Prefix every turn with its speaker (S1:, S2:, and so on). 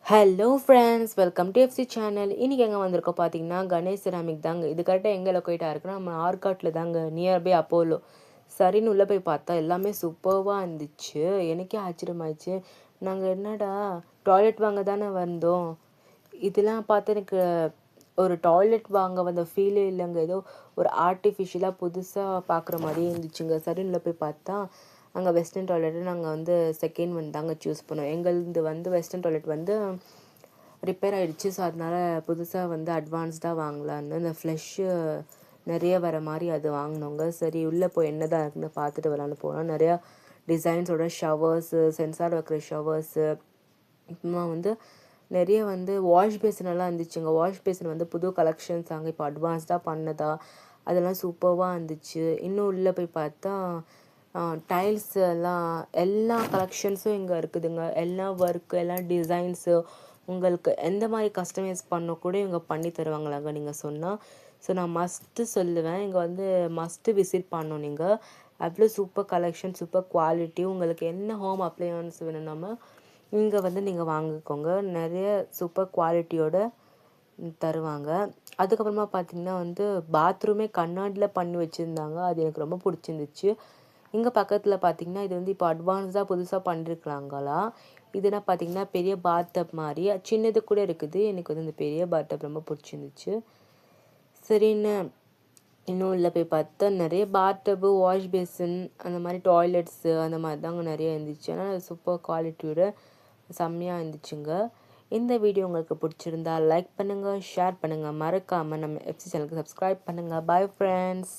S1: Hello friends, welcome to FC channel. இன்றைக்கி எங்கே வந்திருக்கோம் பார்த்தீங்கன்னா, கணேஷ் செராமிக் தாங்க. இது கரெக்டாக எங்கே லொக்கேட்டாக இருக்குன்னா, நம்ம ஆர்காட்டில் தாங்க, நியர்பை அப்போலோ. சரின்னு உள்ளே போய் பார்த்தா எல்லாமே சூப்பர்வாக இருந்துச்சு. எனக்கே ஆச்சரியமாயிடுச்சு. நாங்கள் என்னடா டாய்லெட் வாங்க தானே வந்தோம், இதெல்லாம் பார்த்து எனக்கு ஒரு டாய்லெட் வாங்க வந்த ஃபீலே இல்லைங்க. ஏதோ ஒரு ஆர்டிஃபிஷியலாக புதுசாக பார்க்குற மாதிரியே இருந்துச்சுங்க. சரின்னு உள்ளே போய் பார்த்தா அங்கே வெஸ்டர்ன் டாய்லெட்டு நாங்கள் வந்து செகண்ட் ஒன் தாங்க சூஸ் பண்ணோம். எங்களது வந்து வெஸ்டர்ன் டாய்லெட் வந்து ரிப்பேர் ஆகிடுச்சு. ஸோ அதனால் புதுசாக வந்து அட்வான்ஸ்டாக வாங்கலான்னு இந்த ஃப்ளஷ்ஷு நிறைய வர மாதிரி அது வாங்கினோங்க. சரி உள்ளே போய் என்ன தான் இருக்குன்னு பார்த்துட்டு வரலான்னு போனோம். நிறையா டிசைன்ஸோட ஷவர்ஸு, சென்சார் வைக்கிற ஷவர்ஸு, அப்புறமா வந்து நிறைய வந்து வாஷ் பேசினெல்லாம் இருந்துச்சுங்க. வாஷ் பேசின் வந்து புது கலெக்ஷன்ஸ் அங்கே இப்போ அட்வான்ஸ்டாக பண்ணதா, அதெல்லாம் சூப்பர்வாக இருந்துச்சு. இன்னும் உள்ளே போய் பார்த்தா டைல்ஸ் எல்லாம் எல்லா கலெக்ஷன்ஸும் இங்கே இருக்குதுங்க. எல்லா ஒர்க்கு, எல்லா டிசைன்ஸு உங்களுக்கு எந்த மாதிரி கஸ்டமைஸ் பண்ண கூட இவங்க பண்ணி தருவாங்களாங்க நீங்கள் சொன்னால். ஸோ நான் மஸ்ட்டு சொல்லுவேன், இங்கே வந்து மஸ்ட்டு விசிட் பண்ணணும் நீங்கள். அவ்வளோ சூப்பர் கலெக்ஷன், சூப்பர் குவாலிட்டி. உங்களுக்கு என்ன ஹோம் அப்ளையன்ஸ் வேணும்னாம இங்கே வந்து நீங்கள் வாங்கிக்கோங்க. நிறைய சூப்பர் குவாலிட்டியோட தருவாங்க. அதுக்கப்புறமா பார்த்திங்கன்னா வந்து பாத்ரூமே கண்ணாடியில் பண்ணி வச்சுருந்தாங்க. அது எனக்கு ரொம்ப பிடிச்சிருந்துச்சு. இங்கே பக்கத்தில் பார்த்திங்கன்னா இது வந்து இப்போ அட்வான்ஸாக புதுசாக பண்ணியிருக்கலாங்களா. இதுனா பார்த்திங்கன்னா பெரிய பாத்டப் மாதிரி சின்னது கூட இருக்குது. எனக்கு வந்து இந்த பெரிய பாத்டப் ரொம்ப பிடிச்சிருந்துச்சு. சரின்னு இன்னும் உள்ளே போய் பார்த்தா நிறைய பாத்டப்பு, வாஷ் பேசின், அந்த மாதிரி டாய்லெட்ஸு அந்த மாதிரி தாங்க நிறைய இருந்துச்சு. ஆனால் சூப்பர் குவாலிட்டியோட செம்மையாக இருந்துச்சுங்க. இந்த வீடியோ உங்களுக்கு பிடிச்சிருந்தா லைக் பண்ணுங்கள், ஷேர் பண்ணுங்கள், மறக்காமல் நம்ம எஃப்சி சேனலுக்கு சப்ஸ்கிரைப் பண்ணுங்கள். Bye friends.